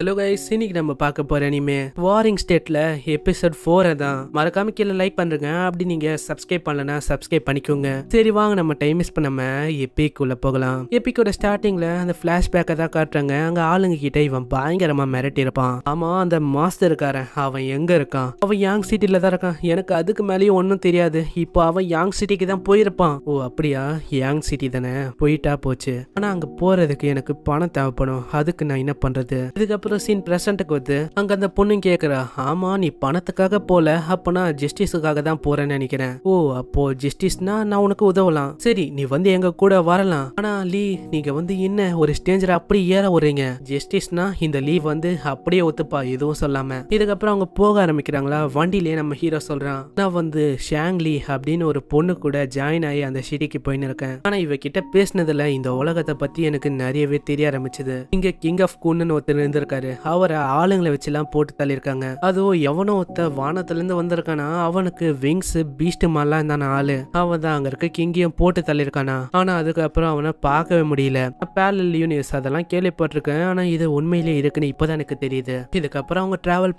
Hello guys, இன்னைக்கு நம்ம பார்க்க போற அனிமே வாரிங் ஸ்டேட்ல எபிசோட் 4 தான். மறக்காம கீழே லைக் பண்றீங்க. அப்படி நீங்க சப்ஸ்கிரைப் பண்ணலனா சப்ஸ்கிரைப் பண்ணிக்கோங்க. சரி வாங்க நம்ம டைம் மிஸ் பண்ணாம எபிக் உள்ள போகலாம். எபிக்கோட ஸ்டார்டிங்ல அந்த பிளாஷ்பேக்கை தான் காட்டுறாங்க. அங்க ஆளுங்க கிட்ட இவன் பயங்கரமா மிரட்டி இருப்பான். ஆமா, அந்த மாஸ்டர் இருக்காரன், அவன் எங்க இருக்கான்? அவன் யாங் சிட்டில தான் இருக்கான். எனக்கு அதுக்கு மேலேயும் ஒன்னும் தெரியாது. இப்போ அவன் யாங் சிட்டிக்கு தான் போயிருப்பான். ஓ அப்படியா, யாங் சிட்டி தானே, போயிட்டா போச்சு. ஆனா அங்க போறதுக்கு எனக்கு பணம் தேவைப்படும். அதுக்கு நான் என்ன பண்றது? இதுக்கப்புறம் சீன் பிரசன்ட்க்கு வந்து அங்க அந்த பொண்ணு கேக்குறா, ஆமா நீ பணத்துக்காக போல, அப்பனா ஜஸ்டிஸுக்காக தான் போறேன்னு நினைக்கிறேன். ஓ அப்போ ஜஸ்டிஸ்னா நான் உனக்கு உதவலாம். சரி நீ வந்து எங்க கூட வரலாம். ஆனா லீ, நீங்க வந்து என்ன ஒரு ஸ்டேஞ்சர் அப்படி ஏற வரீங்க? ஜஸ்டிஸ்னா இந்த லீவ் வந்து அப்படியே ஒத்துப்பா, எதுவும் சொல்லாம. இதுக்கப்புறம் அவங்க போக ஆரம்பிக்கிறாங்களா. வண்டியிலே நம்ம ஹீரோ சொல்றான், நான் வந்து ஷாங்லி அப்படின்னு ஒரு பொண்ணு கூட ஜாயின் ஆகி அந்த சிட்டிக்கு போயின்னு இருக்கேன். ஆனா இவகிட்ட பேசினதுல இந்த உலகத்தை பத்தி எனக்கு நிறையவே தெரிய ஆரம்பிச்சது. இங்க கிங் ஆஃப் குன்னு ஒருத்தர் இருந்திருக்காரு. அவரை ஆளுங்களை வச்சுலாம் போட்டு தள்ளிருக்காங்க. அதுவும் எவனோ ஒருத்த வானத்துல இருந்து வந்திருக்கானா, அவனுக்கு விங்ஸ் பீஸ்ட் மாதிரிலாம் இருந்தான ஆளு. அவன் தான் அங்க இருக்க கிங்கையும் போட்டு தள்ளிருக்கானா. ஆனா அதுக்கப்புறம் அவனை பார்க்கவே முடியல. பேரலல் யூனிவர்ஸ் அதெல்லாம் கேள்விப்பட்டிருக்கேன். ஆனா இது உண்மையிலே இருக்குன்னு இப்பதான் எனக்கு தெரியுது. இதுக்கப்புறம் அவங்க டிராவல்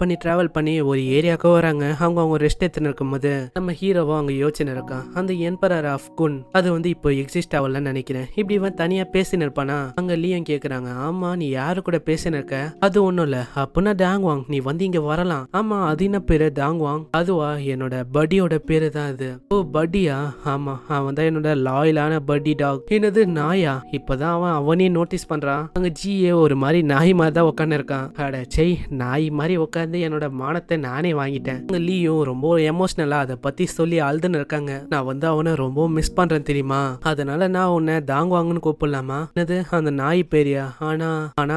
பண்ணி ஒரு ஏரியாவுக்கு வராங்க. அவங்க ரெஸ்ட் எடுத்துன்னு இருக்கும்போது நம்ம ஹீரோவும் அங்க யோசனை இருக்கான். அந்த எம்பரர் ஆஃப் குன் அது வந்து இப்போ எக்ஸிஸ்ட் ஆகலன்னு நினைக்கிறேன். இப்படி இவன் தனியா பேசின்னு இருப்பானா. அங்க லீயும் கேக்குறாங்க, ஆமா நீ யாரு கூட பேசின்னு இருக்க? அது ஒண்ணும் இல்ல, அப்படின்னா டாங்வாங் நீ வந்து இங்க வரலாம். ஆமா அது என்ன பேரு? டாங்வாங்? அதுவா என்னோட பட்டியோட பேரு தான் அது. ஓ பட்டியா? ஆமா அவன் தான் என்னோட லாயலான பட்டி டாக். என்னது நாயா? இப்பதான் அவனே நோட்டீஸ் பண்றான். அங்க ஜிஏ ஒரு மாதிரி நாய் மாதிரி தான் உட்காந்து இருக்கான். அட செய், நாய் மாதிரி உட்காந்து என்னோட மானத்தை நானே வாங்கிட்டேன். அங்க லீயும் ரொம்ப எமோஷனலா அதை பத்தி சொல்லி அழுதுன்னு இருக்காங்க. நான் வந்து அவனை ரொம்ப மிஸ் பண்றேன் தெரியுமா, அதனால நான் உன்னை டாங்வாங்னு கூப்பிடலாமா? என்னது அந்த நாய் பேரியா? ஆனா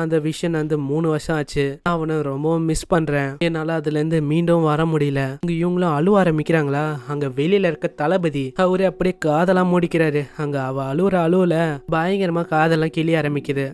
அந்த விஷயம் வந்து 3 வருஷம் ஆச்சு. அவனை ரொம்ப மிஸ் பண்றேன். என்னால அதுல இருந்து மீண்டும் வர முடியல. அங்க இவங்களும் அழுவ ஆரம்பிக்கிறாங்களா. அங்க வெளியில இருக்க தளபதி அவரு அப்படியே காதெல்லாம் மூடிக்கிறாரு. அங்க அவ அழுவுல பயங்கரமா காதெல்லாம் கிளிய ஆரம்பிக்குது.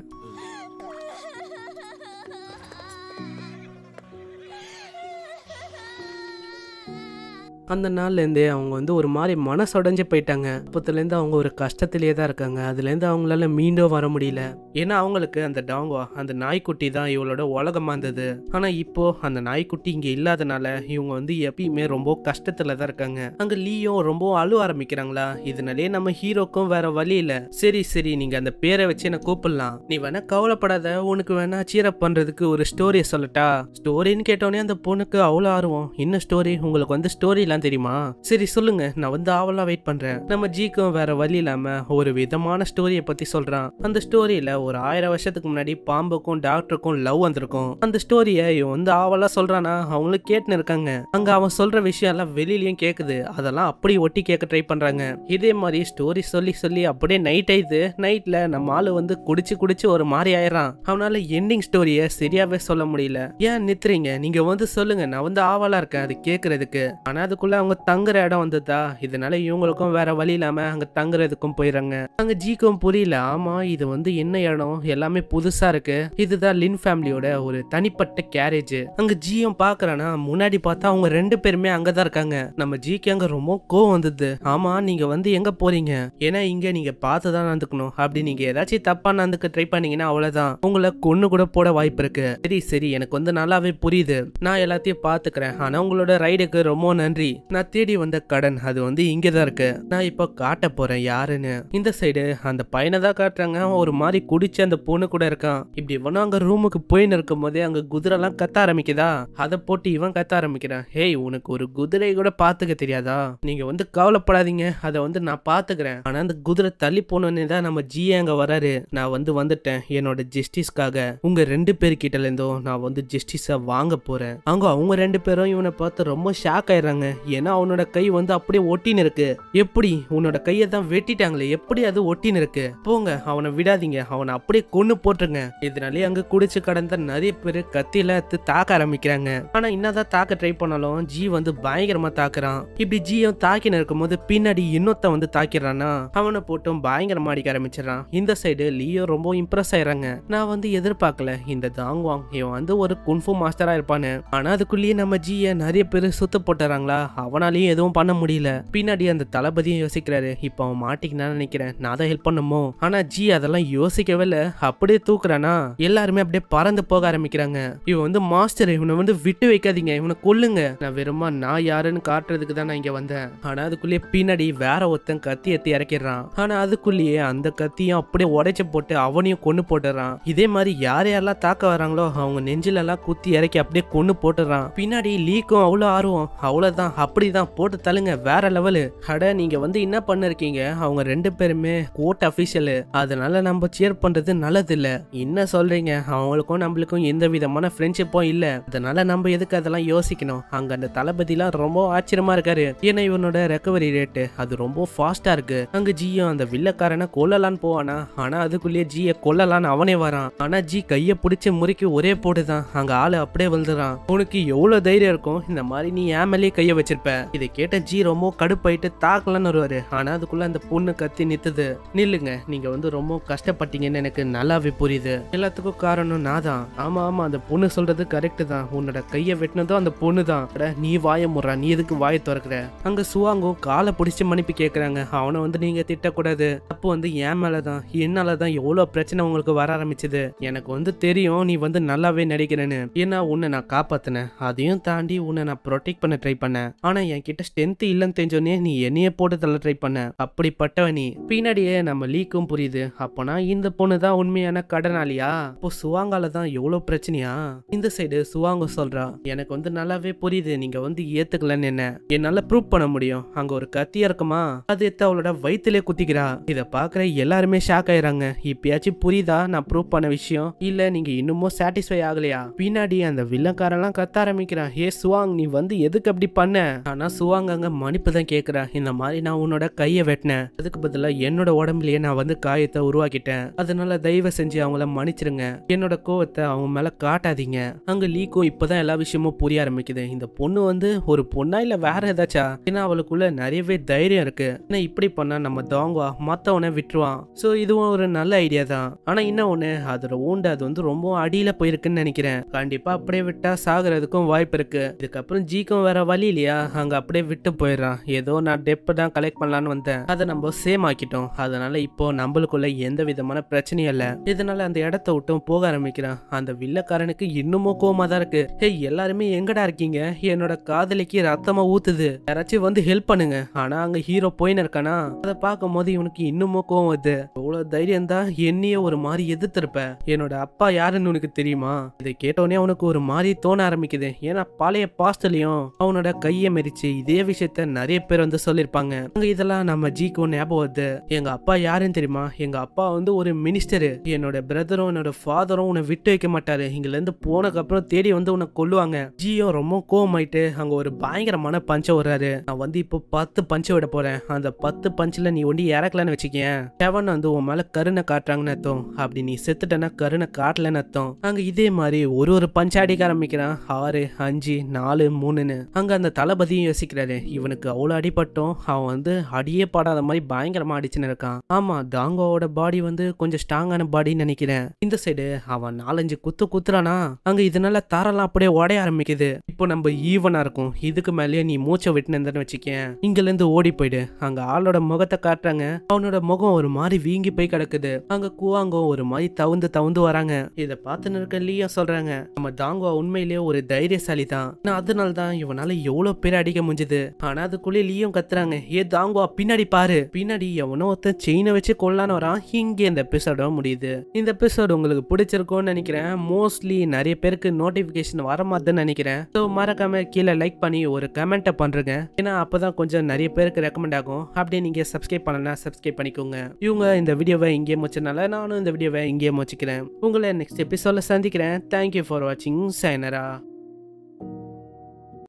அந்த நாள்லேருந்தே அவங்க வந்து ஒரு மாதிரி மனசொடைஞ்சு போயிட்டாங்க. அப்பத்துலேருந்து அவங்க ஒரு கஷ்டத்திலேயே தான் இருக்காங்க. அதுலேருந்து அவங்களால மீண்டும் வர முடியல. ஏன்னா அவங்களுக்கு அந்த டாங்கா அந்த நாய்க்குட்டி தான் இவளோட உலகமா இருந்தது. ஆனால் இப்போ அந்த நாய்க்குட்டி இங்கே இல்லாதனால இவங்க வந்து எப்பயுமே ரொம்ப கஷ்டத்துல தான் இருக்காங்க. அங்கே லீயும் ரொம்ப அழுவ ஆரம்பிக்கிறாங்களா. இதனாலேயே நம்ம ஹீரோக்கும் வேற வழி இல்லை. சரி நீங்க அந்த பேரை வச்சு என்ன கூப்பிடலாம். நீ வேணா கவலைப்படாத, உனக்கு வேணா சீரப் பண்றதுக்கு ஒரு ஸ்டோரியை சொல்லட்டா? ஸ்டோரின்னு கேட்டோன்னே அந்த பொண்ணுக்கு அவ்வளோ ஆர்வம். என்ன ஸ்டோரி? உங்களுக்கு வந்து ஸ்டோரி தெரியுமா? சரி சொல்லுங்க, நான் வந்து ஆவலா வெயிட் பண்றேன். நம்ம ஜிக்கும் வேற வழி இல்லாம ஒரு விதமான ஸ்டோரியை பத்தி சொல்றான். அந்த ஸ்டோரியில ஒரு 1000 வருஷத்துக்கு முன்னாடி பாம்புக்கும் டாக்டருக்கும் லவ் வந்திருக்கும். அந்த ஸ்டோரியை இவன் வந்து ஆவலா சொல்றானா, அவங்களும் கேட்டுன்னு இருக்காங்க. அங்க அவன் சொல்ற விஷயம் எல்லாம் வெளியிலயும் கேக்குது. அதெல்லாம் அப்படி ஒட்டி கேட்க ட்ரை பண்றாங்க. இதே மாதிரி ஸ்டோரி சொல்லி அப்படியே நைட் ஆயிடுது. நைட்ல நம்ம ஆளு வந்து குடிச்சு ஒரு மாதிரி ஆயிடுறான். அவனால எண்டிங் ஸ்டோரியை சரியாவே சொல்ல முடியல. ஏன் நித்துறீங்க? நீங்க வந்து சொல்லுங்க, நான் வந்து ஆவலா இருக்கேன் அது கேக்குறதுக்கு. ஆனா அதுக்குள்ள அவங்க தங்குற இடம் வந்ததா, இதனால இவங்களுக்கும் வேற வழி இல்லாம அங்க தங்குறதுக்கும் போயிடுறாங்க. அங்க ஜிக்கும் புரியல. ஆமா இது வந்து என்ன இடம், எல்லாமே புதுசா இருக்கு. இதுதான் லின் ஃபேமிலியோட ஒரு தனிப்பட்ட கேரேஜ். அங்க ஜியும் பாக்குறானா, முன்னாடி பார்த்தா அவங்க 2 பேருமே அங்கதான் இருக்காங்க. நம்ம ஜிக்கு அங்க ரொம்ப கோவம் வந்தது. ஆமா நீங்க வந்து எங்க போறீங்க? ஏன்னா இங்க நீங்க பார்த்துதான் நடந்துக்கணும். அப்படி நீங்க ஏதாச்சும் தப்பா நடந்துக்க ட்ரை பண்ணீங்கன்னா அவ்வளவுதான், உங்களை கொன்னு கூட போட வாய்ப்பு இருக்கு. சரி எனக்கு வந்து நல்லாவே புரியுது, நான் எல்லாத்தையும் பாத்துக்கிறேன். ஆனா உங்களோட ரைடுக்கு ரொம்ப நன்றி. நான் தேடி வந்த கடன் அது வந்து இங்கதான் இருக்கு. நான் இப்ப காட்ட போறேன் யாருன்னு. இந்த சைடு அந்த பையனை தான் காட்டுறாங்க. ஒரு மாதிரி குடிச்சு அந்த பொண்ணு கூட இருக்கான். இப்படி இவனும் அங்க ரூமுக்கு போயின்னு இருக்கும் போதே அங்க குதிரை எல்லாம் கத்த ஆரம்பிக்குதா. அதை போட்டு இவன் கத்த ஆரம்பிக்கிறான். ஹேய், உனக்கு ஒரு குதிரை கூட பாத்துக்க தெரியாதா? நீங்க வந்து கவலைப்படாதீங்க, அதை வந்து நான் பாத்துக்கிறேன். ஆனா அந்த குதிரை தள்ளி போனோன்னு தான் நம்ம ஜிஏ அங்க வராரு. நான் வந்து வந்துட்டேன் என்னோட ஜஸ்டிஸ்க்காக. உங்க 2 பேர்கிட்ட இருந்தும் நான் வந்து ஜஸ்டிஸ வாங்க போறேன். அவங்க 2 பேரும் இவனை பார்த்து ரொம்ப ஷாக் ஆயிடுறாங்க. ஏன்னா அவனோட கை வந்து அப்படியே ஒட்டின்னு இருக்கு. எப்படி உன்னோட கையை தான் வெட்டிட்டாங்களே, எப்படி அது ஒட்டின்னு இருக்கு? போங்க, அவனை விடாதீங்க, அவனை அப்படியே கொன்னு போட்டுருங்க. இதனாலே அங்க குடிச்சு கடந்த நிறைய பேர் கத்தியில தாக்க ஆரம்பிக்கிறாங்க. ஆனா என்னதான் தாக்க ட்ரை பண்ணாலும் ஜி வந்து பயங்கரமா தாக்குறான். இப்படி ஜியும் தாக்கின்னு இருக்கும் போது பின்னாடி இன்னொத்த வந்து தாக்கிடுறானா, அவனை போட்டும் பயங்கரமா அடிக்க ஆரம்பிச்சிடறான். இந்த சைடு லீயோ ரொம்ப இம்ப்ரெஸ் ஆயிடுறாங்க. நான் வந்து எதிர்பார்க்கல இந்த தாங்வாங் இவன் வந்து ஒரு குன்ஃபு மாஸ்டரா இருப்பான்னு. ஆனா அதுக்குள்ளேயே நம்ம ஜிய நிறைய பேர் சுத்த போட்டுறாங்களா. அவனாலையும் எதுவும் பண்ண முடியல. பின்னாடி அந்த தளபதியும் யோசிக்கிறாரு, இப்போ அவன் மாட்டிக்கினான்னு நினைக்கிறேன், நான் தான் ஹெல்ப் பண்ணுமோ. ஆனா ஜி அதெல்லாம் யோசிக்கவே இல்ல, அப்படியே தூக்குறானா எல்லாருமே அப்படியே பறந்து போக ஆரம்பிக்கிறாங்க. இவன் வந்து மாஸ்டர், இவனை வந்து விட்டு வைக்காதீங்க, இவனை கொல்லுங்க, நான் வெறுமா நான் யாருன்னு காட்டுறதுக்கு தான் நான் இங்க வந்தேன். ஆனா அதுக்குள்ளேயே பின்னாடி வேற ஒருத்தன் கத்தி எத்தி இறக்கிடுறான். ஆனா அதுக்குள்ளேயே அந்த கத்தியும் அப்படியே உடைச்சு போட்டு அவனையும் கொன்னு போட்டுறான். இதே மாதிரி யார் யாரெல்லாம் தாக்க வராங்களோ அவங்க நெஞ்சில எல்லாம் குத்தி இறக்கி அப்படியே கொன்னு போட்டுறான். பின்னாடி லீக்கும் அவ்வளவு ஆர்வம், அவ்வளவுதான் அப்படிதான் போட்டு தள்ளுங்க, வேற லெவலு. அட நீங்க வந்து என்ன பண்ணிருக்கீங்க, அவங்க 2 பேருமே கோர்ட் அபிஷியல், அதனால நம்ம சியர் பண்றது நல்லது இல்ல. என்ன சொல்றீங்க, அவங்களுக்கும் நம்மளுக்கும் எந்த விதமான ஃப்ரெண்ட்ஷிப்பும் இல்ல, அதனால நம்ம எதுக்கு அதெல்லாம் யோசிக்கணும். அங்க அந்த தளபதிலாம் ரொம்ப ஆச்சரியமா இருக்காரு, ஏன்னா இவனோட ரெக்கவரி ரேட்டு அது ரொம்ப ஃபாஸ்டா இருக்கு. அங்க ஜியும் அந்த வில்லக்காரனை கொல்லலான்னு போவானா, ஆனா அதுக்குள்ளேயே ஜியை கொல்லலான்னு அவனே வரான். ஆனா ஜி கைய பிடிச்சு முறுக்கி ஒரே போட்டுதான் அங்க ஆளு அப்படியே விழுந்துறான். உனக்கு எவ்வளவு தைரியம் இருக்கும், இந்த மாதிரி நீ ஏன் மேலேயே கைய வச்சிருப்ப. இதை கேட்ட ஜி ரொம்ப கடுப்பாயிட்டு தாக்கலான்னு வருவாரு. ஆனா அதுக்குள்ள அந்த பொண்ணு கத்தி நித்துது. நில்லுங்க, நீங்க வந்து ரொம்ப கஷ்டப்பட்டீங்கன்னு எனக்கு நல்லாவே புரியுது, எல்லாத்துக்கும் காரணம் நான் தான். ஆமா ஆமா, அந்த பொண்ணு சொல்றது கரெக்ட் தான், உன்னோட கைய வெட்டினதும் அந்த பொண்ணு தான். நீ வாய முறா, நீ எதுக்கு வாய திறக்கிற. அங்க சுவாங்கோ காலை பிடிச்சு மன்னிப்பு கேக்குறாங்க. அவனை வந்து நீங்க திட்டக்கூடாது, அப்போ வந்து என் மேலதான், என்னாலதான் எவ்வளவு பிரச்சனை உங்களுக்கு வர ஆரம்பிச்சது. எனக்கு வந்து தெரியும் நீ வந்து நல்லாவே நடிக்கிறேன்னு, ஏன்னா உன்னை நான் காப்பாத்தினேன், அதையும் தாண்டி உன்னை நான் ப்ரொடெக்ட் பண்ண ட்ரை பண்ணேன். ஆனா என்கிட்ட ஸ்ட்ரென்த் இல்லைன்னு தெரிஞ்சோடனே நீ என்னையே போட்டு தள்ள ட்ரை பண்ண, அப்படிப்பட்டவ நீ. பின்னாடியே நம்ம லீக்கும் புரியுது, அப்போனா இந்த பொண்ணு தான் உண்மையான கடனாளியா. இப்போ சுவாங்கால தான் எவ்வளவு பிரச்சனையா. இந்த சைடு சுவாங்க சொல்றா, எனக்கு வந்து நல்லாவே புரியுது நீங்க வந்து ஏத்துக்கலன்னு, என்ன என்னால ப்ரூவ் பண்ண முடியும். அங்க ஒரு கத்தியா இருக்குமா, அது எடுத்து அவளோட வயிற்றுலே குத்திக்கிறா. இத பாக்குற எல்லாருமே ஷாக் ஆயிராங்க. இப்பயாச்சும் புரியுதா நான் ப்ரூவ் பண்ண விஷயம், இல்ல நீங்க இன்னமும் சாட்டிஸ்ஃபை ஆகலையா. பின்னாடி அந்த வில்லக்காரெல்லாம் கத்த ஆரம்பிக்கிறான், ஏ சுவாங் நீ வந்து எதுக்கு அப்படி பண்ண. ஆனா சுவாங் அங்க மன்னிப்பு தான் கேக்குறா, இந்த மாதிரி நான் உன்னோட கையை வெட்டினேன், அதுக்கு பதிலா என்னோட உடம்புலயே நான் வந்து காயத்தை உருவாக்கிட்டேன், அதனால தயவு செஞ்சு அவங்கள மன்னிச்சிருங்க, என்னோட கோவத்தை அவங்க மேல காட்டாதீங்க. அங்க லீக்கும் இப்பதான் எல்லா விஷயமும் புரிய ஆரம்பிக்குது, இந்த பொண்ணு வந்து ஒரு பொண்ணா இல்ல வேற ஏதாச்சா, ஏன்னா அவளுக்குள்ள நிறையவே தைரியம் இருக்கு, ஏன்னா இப்படி பண்ணா நம்ம தாங்குவா மத்தவனை விட்டுருவான். சோ இதுவும் ஒரு நல்ல ஐடியா தான். ஆனா இன்னொன்னு, அதோட ஊண்டு அது வந்து ரொம்ப அடியில போயிருக்குன்னு நினைக்கிறேன், கண்டிப்பா அப்படியே விட்டா சாகுறதுக்கும் வாய்ப்பு இருக்கு. இதுக்கப்புறம் ஜிக்கும் வேற வழி இல்லையா, அங்க அப்படியே விட்டு போயிடுறான். ஏதோ நான் டெப் தான் கலெக்ட் பண்ணலான்னு வந்தேன், அதை நம்ம சேம் ஆக்கிட்டோம், அதனால இப்போ நம்மளுக்குள்ள எந்த விதமான பிரச்சனையும் இல்ல. இதனால அந்த இடத்த விட்டும் போக ஆரம்பிக்கிறான். அந்த வில்லக்காரனுக்கு இன்னமும் கோவமா தான் இருக்கு, ஹே எல்லாருமே எங்கடா இருக்கீங்க, என்னோட காதலிக்கு ரத்தமா ஊத்துது, யாராச்சும் வந்து ஹெல்ப் பண்ணுங்க. ஆனா அங்க ஹீரோ போயின்னு இருக்கானா, அதை பார்க்கும் போது இவனுக்கு இன்னமும் கோவம் வருது. இவ்வளவு தைரியம் தான் என்னையே ஒரு மாதிரி எதிர்த்திருப்ப, என்னோட அப்பா யாருன்னு உனக்கு தெரியுமா. இதை கேட்டோடனே அவனுக்கு ஒரு மாதிரி தோண ஆரம்பிக்குது, ஏன்னா பழைய பாஸ்ட்லயும் அவனோட கையை மெரிச்சு இதே விஷயத்த நிறைய பேர் வந்து சொல்லிருப்பாங்க. அங்க இதெல்லாம் நம்ம ஜிக்கும் ஞாபகம் வருது, எங்க அப்பா யாருன்னு தெரியுமா, எங்க அப்பா வந்து ஒரு மினிஸ்டரு, என்னோட பிரதரும் என்னோட ஃபாதரும் உன்னை விட்டு வைக்க மாட்டாரு, இங்கல இருந்து போனக்கு அப்புறம் தேடி வந்து உன்னை கொல்லுவாங்க. ஜியோ ரொம்ப கோவமாயிட்டு அங்க ஒரு பயங்கரமான பஞ்ச வர்றாரு, நான் வந்து இப்போ 10 பஞ்சு விட போறேன், அந்த 10 பஞ்சுல நீ ஒண்டி இறக்கலன்னு வச்சுக்கேன், ஹெவன் வந்து உன் மேல கருணை காட்டுறாங்கன்னு அர்த்தம், அப்படி நீ செத்துட்டனா கருணை காட்டலன்னு அர்த்தம். அங்க இதே மாதிரி ஒரு பஞ்ச அடிக்க ஆரம்பிக்கிறான், 6 5 4 3ன்னு. அங்க அந்த தளபதியும் யோசிக்கிறாரு, இவனுக்கு அவ்வளவு அடிபட்டும் அவன் வந்து அடியே பாடாத மாதிரி பயங்கரமா அடிச்சுன்னு இருக்கான். ஆமா தாங்கோவோட பாடி வந்து கொஞ்சம் ஸ்ட்ராங்கான பாடின்னு நினைக்கிறேன். இந்த சைடு அவன் 4-5 குத்துறானா, அங்க இதனால தாரெல்லாம் அப்படியே உடைய ஆரம்பிக்குது. இப்போ நம்ம ஈவனா இருக்கும், இதுக்கு மேலேயே நீ மூச்சை விட்டுன்னு வச்சுக்கேன், இங்கல இருந்து ஓடி போயிடு. அங்க ஆளோட முகத்தை காட்டுறாங்க, அவனோட முகம் ஒரு மாதிரி வீங்கி போய் கிடக்குது. அங்க குவாங்கோ ஒரு மாதிரி தவுந்து வராங்க. இதை பார்த்துன்னு இருக்க லீயா சொல்றாங்க, நம்ம தாங்கோ உண்மையிலேயே ஒரு தைரியசாலி தான், அதனால தான் இவனால எவ்வளவு பேர் அடிக்க முடிஞ்சது. ஆனா அதுக்குள்ளே லீயும் கத்துறாங்க, ஏ தாங்கோ பின்னாடி பாரு, பின்னாடி எவனோ ஒருத்தன் செயினை வச்சு கொல்லான்னு வரான். இங்கே இந்த எபிசோட முடியுது. இந்த எபிசோடு உங்களுக்கு பிடிச்சிருக்கும்னு நினைக்கிறேன். மோஸ்ட்லி நிறைய பேருக்கு நோட்டிபிகேஷன் வர மாட்டேன்னு நினைக்கிறேன். ஸோ மறக்காம கீழே லைக் பண்ணி ஒரு கமெண்ட்டை பண்றேங்க, ஏன்னா அப்பதான் கொஞ்சம் நிறைய பேருக்கு ரெக்கமெண்ட் ஆகும். அப்படியே நீங்க சப்ஸ்கிரைப் பண்ணலாம், சப்ஸ்கிரைப் பண்ணிக்கோங்க. இவங்க இந்த வீடியோவை இங்கே முடிச்சனால நானும் இந்த வீடியோவை இங்கே முடிச்சுக்கிறேன். உங்களை நெக்ஸ்ட் எபிசோட்ல சந்திக்கிறேன். தேங்க்யூ ஃபார் வாட்சிங். சைனரா.